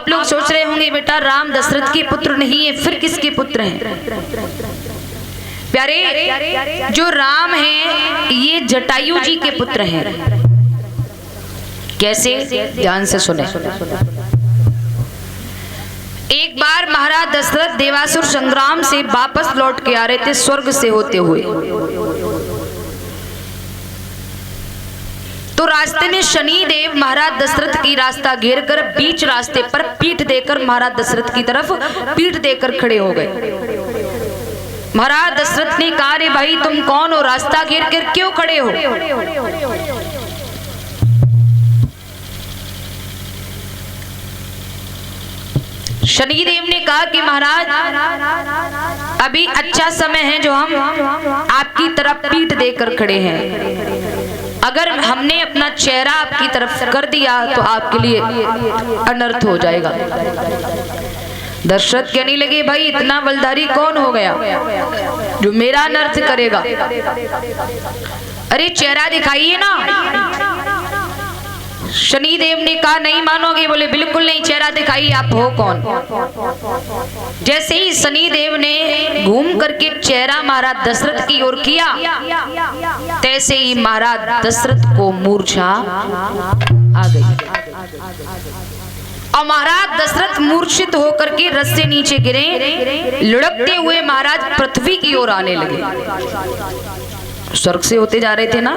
आप लोग सोच रहे होंगे बेटा राम दशरथ के पुत्र नहीं है, फिर किसके पुत्र हैं? प्यारे, जो राम हैं ये जटायु जी के पुत्र हैं। कैसे? ध्यान से सुने। एक बार महाराज दशरथ देवासुर संग्राम से वापस लौट के आ रहे थे स्वर्ग से होते हुए। तो रास्ते में शनि देव महाराज दशरथ की रास्ता घेर कर बीच रास्ते पर पीठ देकर महाराज दशरथ की तरफ पीठ देकर खड़े हो गए। महाराज दशरथ ने कहा, रे भाई तुम कौन हो, रास्ता घेर कर क्यों खड़े हो? शनिदेव ने कहा कि महाराज अभी अच्छा समय है जो हम आपकी तरफ पीठ देकर खड़े हैं। अगर हमने अपना चेहरा आपकी तरफ कर दिया तो आपके लिए अनर्थ हो जाएगा। दशरथ कहने लगे, भाई इतना बलधारी कौन हो गया जो मेरा अनर्थ करेगा? अरे चेहरा दिखाइए ना। शनिदेव ने कहा, नहीं मानोगे? बोले बिल्कुल नहीं, चेहरा दिखाइए, आप हो कौन? जैसे ही शनिदेव ने घूम करके चेहरा महाराज दशरथ की ओर किया, तैसे ही महाराज दशरथ को मूर्छा आ गई और महाराज दशरथ मूर्छित होकर के रथ से नीचे गिरे। लुढ़कते हुए महाराज पृथ्वी की ओर आने लगे। स्वर्ग से होते जा रहे थे ना,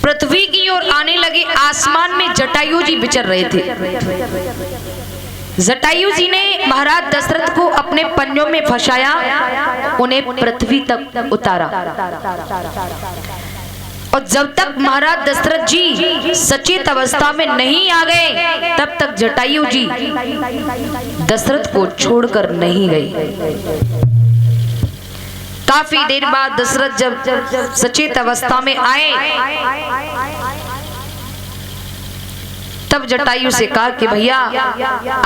पृथ्वी की ओर आने लगे। आसमान में जटायु जी विचर रहे थे। जटायु जी ने महाराज दशरथ को अपने पंजों में फंसाया, उन्हें पृथ्वी तक उतारा। और जब तक महाराज दशरथ जी सचेत अवस्था में नहीं आ गए, तब तक जटायु जी दशरथ को छोड़कर नहीं गए। काफी देर बाद दशरथ जब सचेत अवस्था में आए, तब जटायु से कहा कि भैया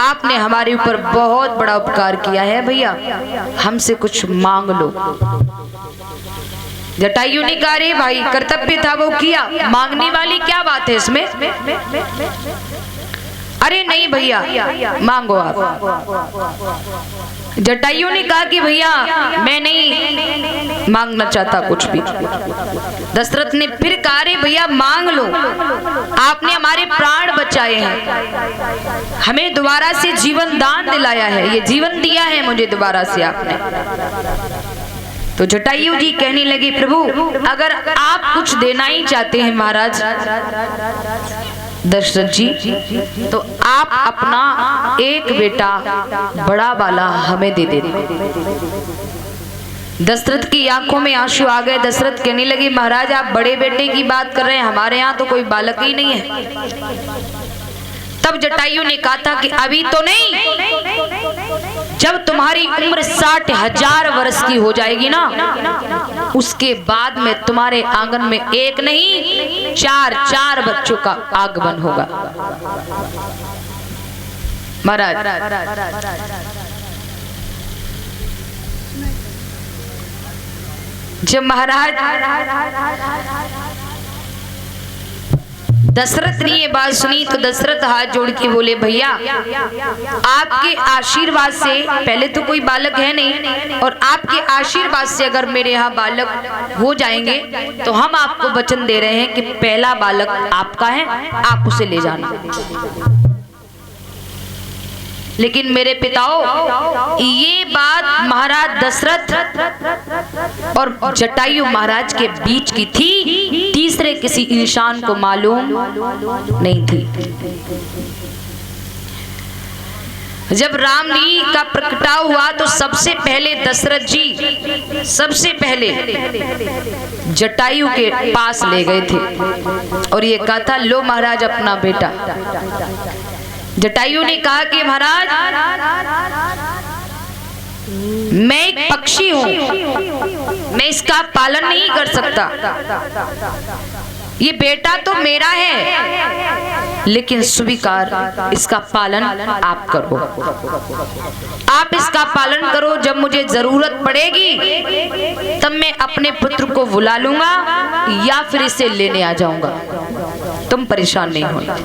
आपने हमारे ऊपर बहुत बड़ा उपकार किया है, भैया हमसे कुछ मांग लो। जटायु ने कहा, रे भाई कर्तव्य था वो किया, मांगने वाली क्या बात है इसमें? अरे नहीं भैया मांगो आप। जटायु ने कहा कि भैया मैं नहीं मांगना चाहता कुछ भी। दशरथ ने फिर कहा, रे भैया मांग लो, आपने हमारे प्राण बचाए हैं, हमें दोबारा से जीवन दान दिलाया है, ये जीवन दिया है मुझे दोबारा से आपने। तो जटायु जी कहने लगे, प्रभु अगर आप कुछ देना ही चाहते हैं महाराज दशरथ जी, तो आप अपना एक बेटा बड़ा वाला हमें दे दे। दशरथ की आंखों में आंसू आ गए। दशरथ कहने लगे, महाराज आप बड़े बेटे की बात कर रहे हैं, हमारे यहाँ तो कोई बालक ही नहीं है। तब जटायु ने कहा था कि अभी तो नहीं, जब तुम्हारी उम्र 60,000 वर्ष की हो जाएगी ना, उसके बाद में तुम्हारे आंगन में एक नहीं 4 बच्चों का आगमन होगा। महाराज जब महाराज दशरथ ने ये बात सुनी तो दशरथ हाथ जोड़ के बोले, भैया आपके आशीर्वाद से, पहले तो कोई बालक है नहीं, और आपके आशीर्वाद से अगर मेरे यहाँ बालक हो जाएंगे तो हम आपको वचन दे रहे हैं कि पहला बालक आपका है, आप उसे ले जाना। लेकिन मेरे पिताओं, ये बात महाराज दशरथ और जटायु महाराज के बीच की थी, तीसरे किसी इंसान को मालूम नहीं थी। जब रामजी का प्रकटाव हुआ तो सबसे पहले दशरथ जी सबसे पहले जटायु के पास ले गए थे और ये कहा था, लो महाराज अपना बेटा। जटायु ने कहा कि महाराज मैं एक पक्षी हूं, मैं इसका पालन नहीं कर सकता, ये बेटा तो मेरा है, लेकिन स्वीकार इसका पालन आप करो, आप इसका पालन करो। जब मुझे जरूरत पड़ेगी तब मैं अपने पुत्र को बुला लूंगा या फिर इसे लेने आ जाऊंगा, तुम परेशान नहीं होना।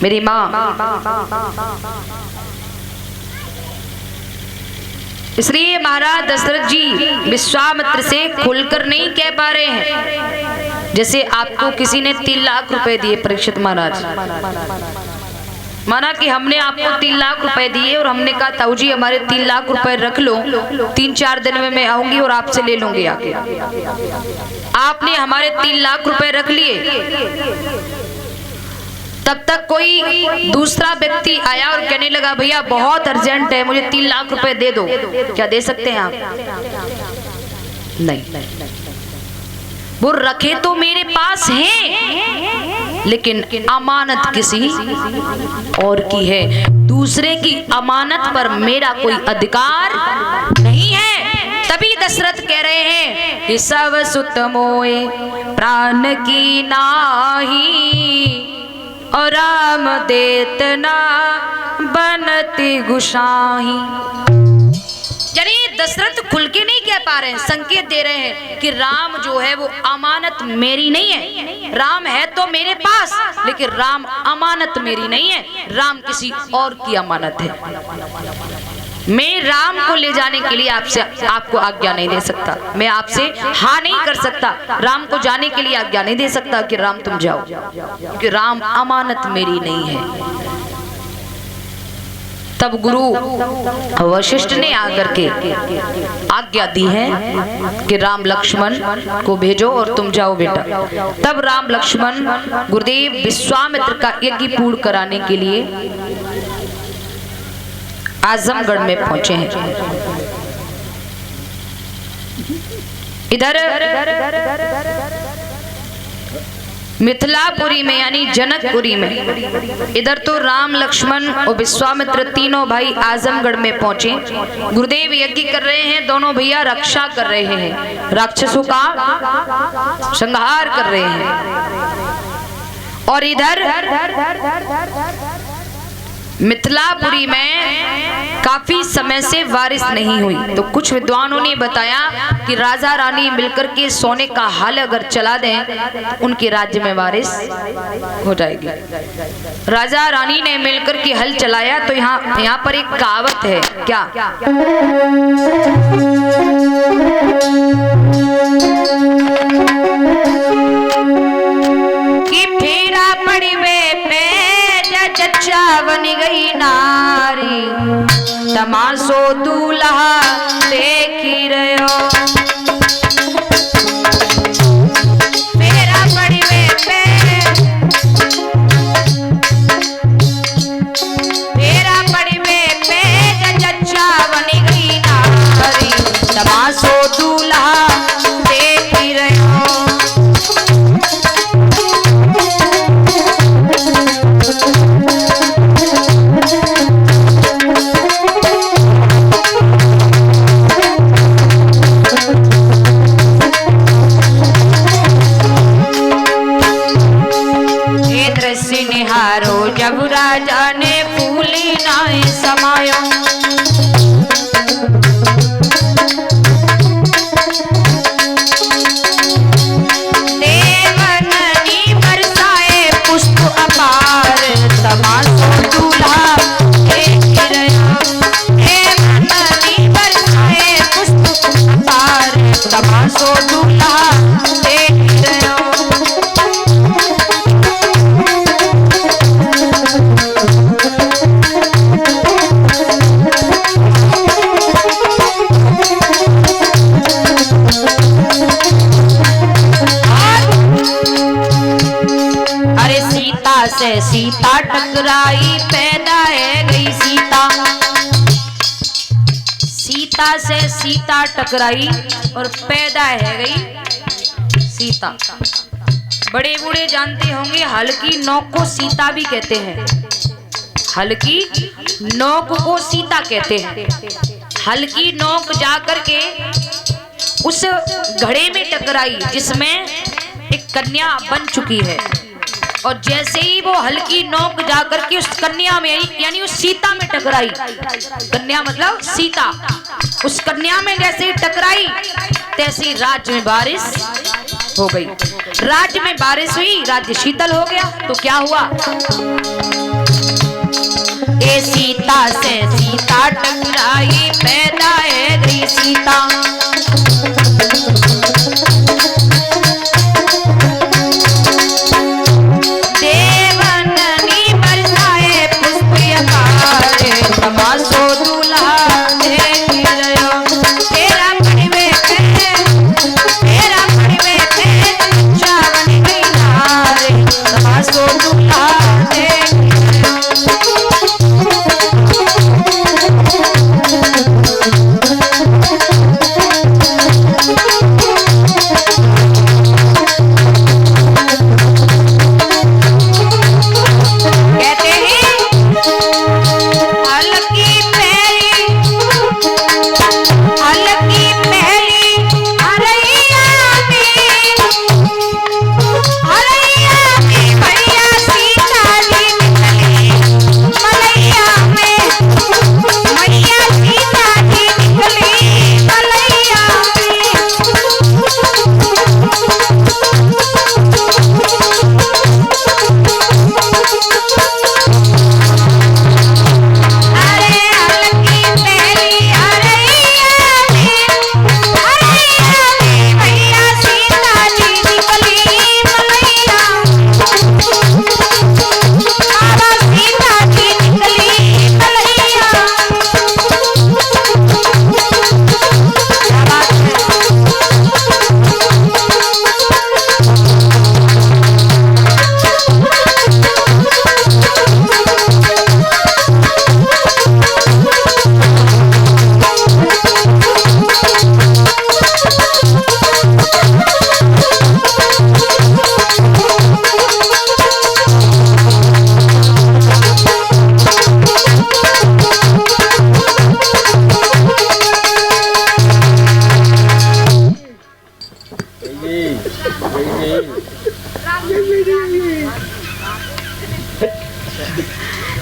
मेरी माँ। इसलिए महाराज दशरथ जी विश्वामित्र से खुलकर नहीं कह पा रहे हैं। जैसे आपको किसी ने 3 लाख रुपए दिए परीक्षित महाराज, माना कि हमने आपको 3 लाख रुपए दिए और हमने कहा ताऊ जी हमारे 3 लाख रुपए रख लो, 3-4 दिन में मैं आऊंगी और आपसे ले लूंगी आके। आपने हमारे 3 लाख रुपए रख लिए, तब तक कोई दूसरा व्यक्ति आया और कहने लगा भैया बहुत अर्जेंट है, मुझे 3 लाख रुपए दे दो। क्या दे सकते हैं आप? नहीं। वो रखे तो मेरे पास हैं, लेकिन अमानत किसी और की है। दूसरे की अमानत पर मेरा कोई अधिकार नहीं है। तभी दशरथ कह रहे हैं कि सब सुत मोए प्राण की नाही, और राम देत ना बनती गुसाही। यानी दशरथ खुल के नहीं कह पा रहे हैं, संकेत दे रहे हैं कि राम जो है वो अमानत मेरी नहीं है। राम है तो मेरे पास, लेकिन राम अमानत मेरी नहीं है, राम किसी और की अमानत है। मैं राम को ले जाने के लिए आपको आज्ञा नहीं दे सकता, मैं आपसे हाँ नहीं कर सकता। राम को जाने के लिए आज्ञा नहीं दे सकता कि राम तुम जाओ, क्योंकि राम अमानत मेरी नहीं है। तब गुरु वशिष्ठ ने आकर के आज्ञा दी है कि राम लक्ष्मण को भेजो और तुम जाओ बेटा। तब राम लक्ष्मण गुरुदेव विश्वामित्र का यज्ञ पूर्ण कराने के लिए आजमगढ़ में पहुंचे हैं। इधर मिथिलापुरी में यानी जनकपुरी में, इधर तो राम लक्ष्मण और विश्वामित्र तीनों भाई आजमगढ़ में पहुंचे। गुरुदेव यज्ञ कर रहे हैं, दोनों भैया रक्षा कर रहे हैं, राक्षसों का संहार कर रहे हैं। और इधर मिथिलापुरी में काफी समय से बारिश नहीं हुई, तो कुछ विद्वानों ने बताया कि राजा रानी मिलकर के सोने का हल अगर चला दें, उनके राज्य में बारिश हो जाएगी। राजा रानी ने मिलकर के हल चलाया, तो यहाँ पर एक कहावत है, क्या? कि फेरा पड़ी वे पे चच्चा बन गई नारी, तमाशो दूल्हा देखी रहो। फेरा पड़ी वे पे, फेरा पड़ी वे पे चच्चा बन गई नारी, तमाशो दूल्हा देखी रहो। जब राजा ने फूली नाई समायो, देवननी बरसाए पुष्प अपार, तमाशो दूल्हा देख रहा। देवननी बरसाए पुष्प अपार, तमाशो दूल्हा देख रहा। से सीता टकराई, पैदा है गई सीता। सीता से सीता टकराई और पैदा है गई सीता। बड़े बूढ़े जानते होंगे, हल्की नोक को सीता भी कहते हैं। हल्की नोक को सीता कहते हैं। हल्की नोक जाकर के उस घड़े में टकराई जिसमें एक कन्या बन चुकी है, और जैसे ही वो हल्की नोक जाकर के उस कन्या में यानी उस सीता में टकराई, कन्या मतलब सीता, उस कन्या में जैसे ही टकराई तैसी राज्य में बारिश हो गई। राज्य में बारिश हुई, राज्य शीतल हो गया। तो क्या हुआ? ए सीता से सीता टकराई, पैदा है गई सीता। देवननी बरसाए पुष्प अकारे, तमाशो दूल्हा देख रयो। तेरा पड़वे चावन गई नारे, तमाशो दूल्हा देख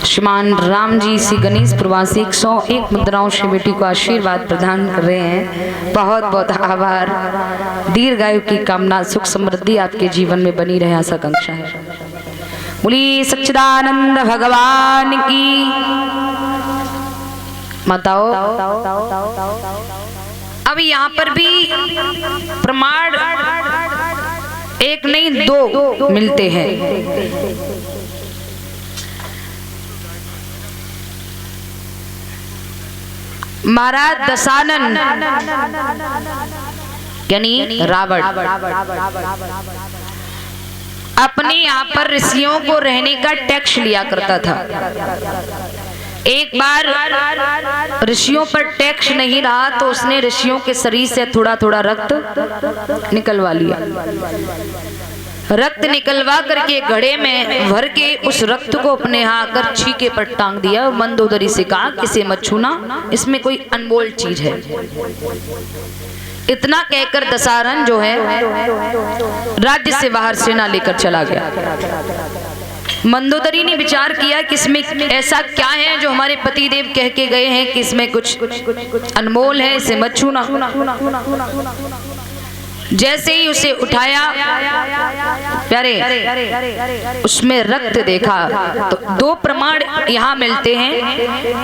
श्रीमान राम जी श्री गणेश प्रवासी 101 मुद्राओं से बेटी को आशीर्वाद प्रदान कर रहे हैं। बहुत बहुत आभार। दीर्घायु की कामना, सुख समृद्धि आपके जीवन में बनी रहे, ऐसा आकांक्षा है। बोलिए सच्चिदानंद भगवान की। माताओं, अब यहाँ पर भी प्रमाण एक नहीं दो मिलते हैं। महाराज दशानन यानी रावण अपने यहाँ पर ऋषियों को रहने का टैक्स लिया करता था। एक बार ऋषियों पर टैक्स नहीं रहा तो उसने ऋषियों के शरीर से थोड़ा थोड़ा रक्त निकलवा लिया। रक्त निकलवा करके घड़े में भर के उस रक्त को अपने यहाँ आकर छीके पर टांग दिया। मंदोदरी से कहा किसे मत छूना, इसमें कोई अनमोल चीज है। इतना कहकर दशानन जो है राज्य से बाहर सेना लेकर चला गया। मंदोदरी ने विचार किया कि इसमें ऐसा क्या है जो हमारे पतिदेव कह के गए हैं कि इसमें कुछ अनमोल है, इसे मत छूना। जैसे ही उसे उठाया प्यारे, उसमें रक्त देखा तो दो प्रमाण यहाँ मिलते हैं।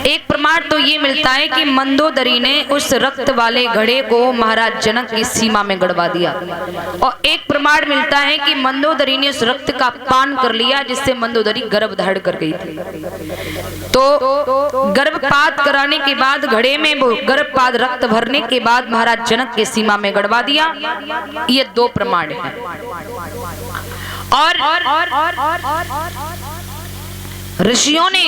एक प्रमाण तो ये मिलता है कि मंदोदरी ने उस रक्त वाले घड़े को महाराज जनक की सीमा में गड़वा दिया, और एक प्रमाण मिलता है कि मंदोदरी ने उस रक्त का पान कर लिया जिससे मंदोदरी गर्भ धारण कर गई थी। तो गर्भपात कराने के बाद घड़े में गर्भपात रक्त भरने के बाद महाराज जनक के सीमा में गड़वा दिया। ये दो प्रमाण हैं। और ऋषियों ने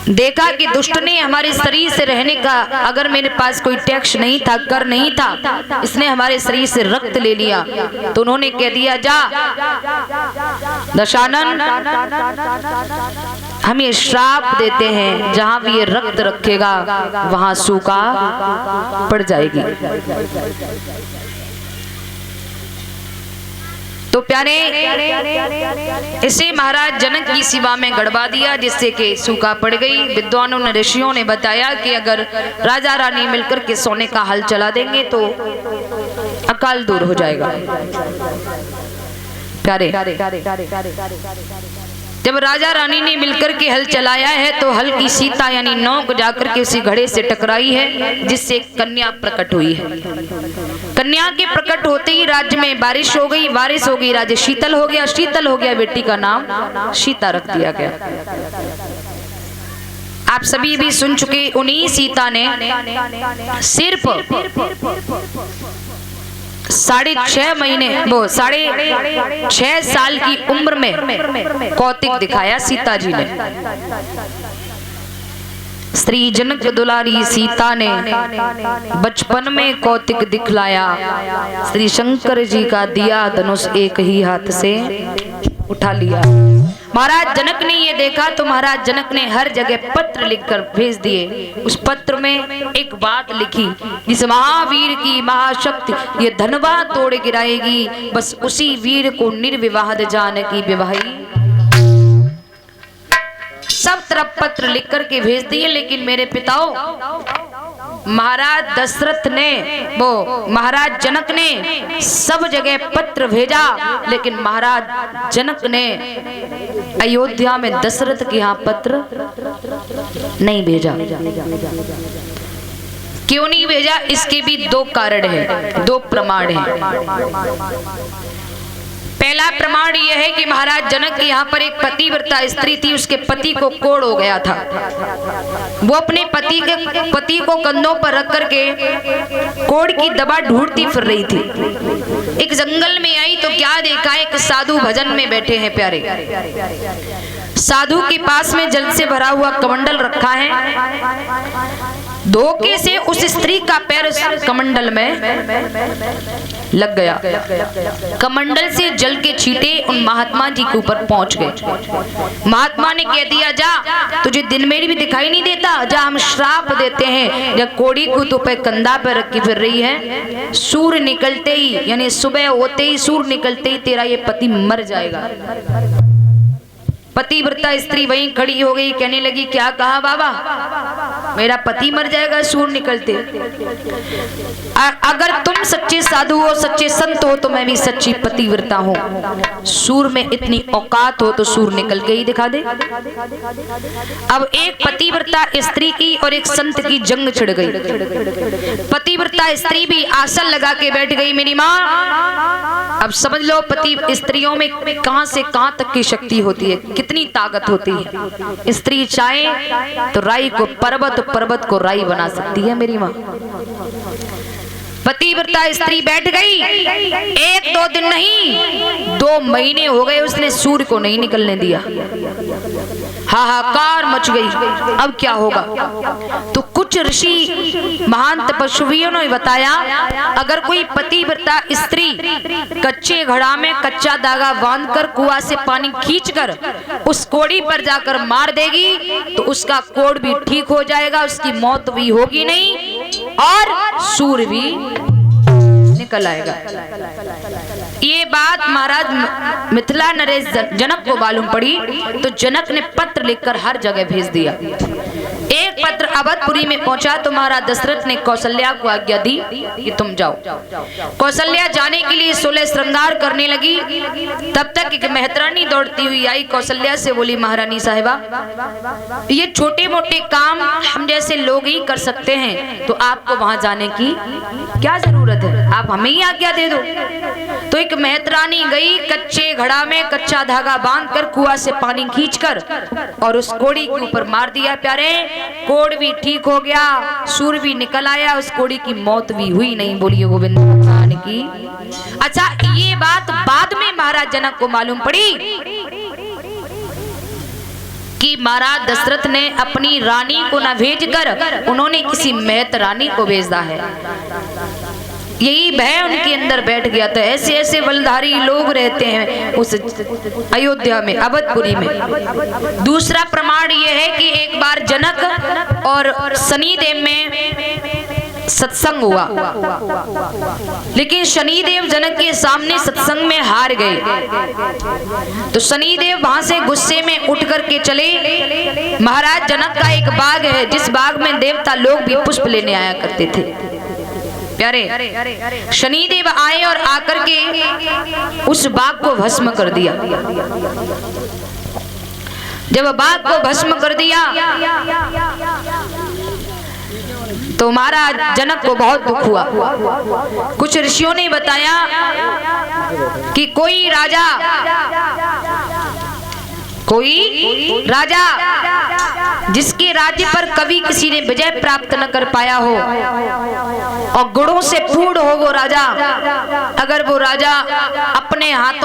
देखा कि दुष्ट ने हमारे शरीर से रहने का, अगर मेरे पास कोई टैक्स नहीं था, कर नहीं था, इसने हमारे शरीर से रक्त ले लिया, तो उन्होंने कह दिया जा दशानन, हम ये श्राप देते हैं जहां भी ये रक्त रखेगा वहां सूखा पड़ जाएगी। तो प्यारे इसे महाराज जनक की सेवा में गड़वा दिया जिससे कि सूखा पड़ गई। विद्वानों ने, ऋषियों ने बताया कि अगर राजा रानी मिलकर के सोने का हल चला देंगे तो अकाल दूर हो जाएगा। प्यारे, जब राजा रानी ने मिलकर के हल चलाया है तो हल की सीता यानी नौक जाकर के उसी घड़े से टकराई है, जिससे कन्या प्रकट हुई है। कन्या के प्रकट होते ही राज्य में बारिश हो गई, बारिश हो गई, राज्य शीतल हो गया, शीतल हो गया, बेटी का नाम सीता रख दिया गया। आप सभी भी सुन चुके, उन्हीं सीता ने सिर्फ 6.5 महीने, वो 6.5 साल की उम्र में कौतिक दिखाया सीता जी ने। श्री जनक दुलारी सीता ने बचपन में कौतिक दिखलाया। श्री शंकर जी का दिया धनुष एक ही हाथ से उठा लिया। महाराज जनक ने ये देखा तो महाराज जनक ने हर जगह पत्र लिखकर भेज दिए। उस पत्र में एक बात लिखी, जिस महावीर की महाशक्ति ये धनवा तोड़ गिराएगी, बस उसी वीर को निर्विवाह जानकी विवाही। सब तरफ पत्र लिख करके भेज दिए, लेकिन मेरे पिताओं महाराज दशरथ ने, वो महाराज जनक ने सब जगह पत्र भेजा, लेकिन महाराज जनक ने अयोध्या में दशरथ के यहाँ पत्र नहीं भेजा। क्यों नहीं भेजा? इसके भी 2 कारण हैं, 2 प्रमाण हैं। पहला प्रमाण यह है कि महाराज जनक के यहाँ पर एक पतिव्रता स्त्री थी, उसके पति को कोढ़ हो गया था। वो अपने पति को कंधों पर रख करके कोढ़ की दवा ढूंढती फिर रही थी। एक जंगल में आई तो क्या देखा, एक साधु भजन में बैठे हैं। प्यारे, साधु के पास में जल से भरा हुआ कमंडल रखा है। धोखे से उस स्त्री का पैर कमंडल में लग गया। कमंडल से जल के छींटे उन महात्मा जी के ऊपर पहुंच गए। महात्मा ने कह दिया, जा, तुझे दिन में भी दिखाई नहीं देता, जा, हम श्राप देते हैं। जब कोड़ी को तो पे कंधा पे रखी फिर रही है, सूर्य निकलते ही यानी सुबह होते ही, सूर्य निकलते ही तेरा ये पति मर जाएगा। पतिव्रता स्त्री वहीं खड़ी हो गई, कहने लगी, क्या कहा बाबा, मेरा पति मर जाएगा सूर्य निकलते? अगर तुम सच्चे साधु हो, सच्चे संत हो, तो मैं भी सच्ची पतिव्रता हूँ। सूर्य में इतनी औकात हो तो सूर्य निकल के ही दिखा दे। अब एक पतिव्रता स्त्री की और एक संत की जंग छिड़ गई। पतिव्रता स्त्री भी आसन लगा के बैठ गई, मेरी माँ। अब समझ लो पति स्त्रियों में कहां से कहां तक की शक्ति होती है, कितनी ताकत होती है। स्त्री चाहे तो राई को पर्वत, पर्वत को राई बना सकती है मेरी माँ। पतिव्रता स्त्री बैठ गई, 1-2 दिन नहीं 2 महीने हो गए उसने सूर्य को नहीं निकलने दिया। हाहाकार मच गई, अब क्या होगा? तो कुछ ऋषि महान तपस्वियों ने बताया, अगर कोई पतिव्रता स्त्री कच्चे घड़ा में कच्चा धागा बांधकर कुआं से पानी खींचकर उस कोड़ी पर जाकर मार देगी तो उसका कोढ़ भी ठीक हो जाएगा, उसकी मौत भी होगी नहीं और सूर्य भी निकल आएगा। ये बात महाराज मिथिला नरेश जनक को मालूम पड़ी, तो जनक ने पत्र लिखकर हर जगह भेज दिया। एक पत्र अवधपुरी में पहुंचा तो महाराज दशरथ ने कौशल्या को आज्ञा दी कि तुम जाओ। कौशल्या जाने के लिए 16 श्रृंगार करने लगी। तब तक एक मेहतरानी दौड़ती हुई आई, कौशल्या से बोली, महारानी साहिबा, ये छोटे मोटे काम हम जैसे लोग ही कर सकते हैं, तो आपको वहां जाने की क्या जरूरत है, आप हमें ही आज्ञा दे दो। तो एक मेहतरानी गई, कच्चे घड़ा में कच्चा धागा बांधकर कुआं से पानी खींचकर और उस कोड़ी के ऊपर मार दिया। प्यारे, कोढ़ भी ठीक हो गया, सूर्य भी निकल आया, उस कोड़ी की मौत भी हुई नहीं। बोलिए गोविंद भगवान की। अच्छा, ये बात बाद में महाराज जनक को मालूम पड़ी कि महाराज दशरथ ने अपनी रानी को न भेजकर उन्होंने किसी मेहत रानी को भेजा है। यही भय उनके अंदर बैठ गया था। ऐसे ऐसे बलधारी लोग रहते हैं उस अयोध्या में, अवधपुरी में। दूसरा प्रमाण यह है कि एक बार जनक और शनिदेव में सत्संग हुआ, लेकिन शनिदेव जनक के सामने सत्संग में हार गए। तो शनिदेव वहां से गुस्से में उठ करके चले। महाराज जनक का एक बाग है, जिस बाग में देवता लोग भी पुष्प लेने आया करते थे। प्यारे, शनिदेव आए और आकर के उस बाघ को भस्म कर दिया। जब बाघ को भस्म कर दिया तो महाराज जनक को बहुत दुख हुआ। कुछ ऋषियों ने बताया कि कोई राजा जिसके राज्य पर कभी किसी ने विजय प्राप्त न कर पाया हो और गुणों से पूर्ण हो वो राजा, अगर वो राजा अपने हाथों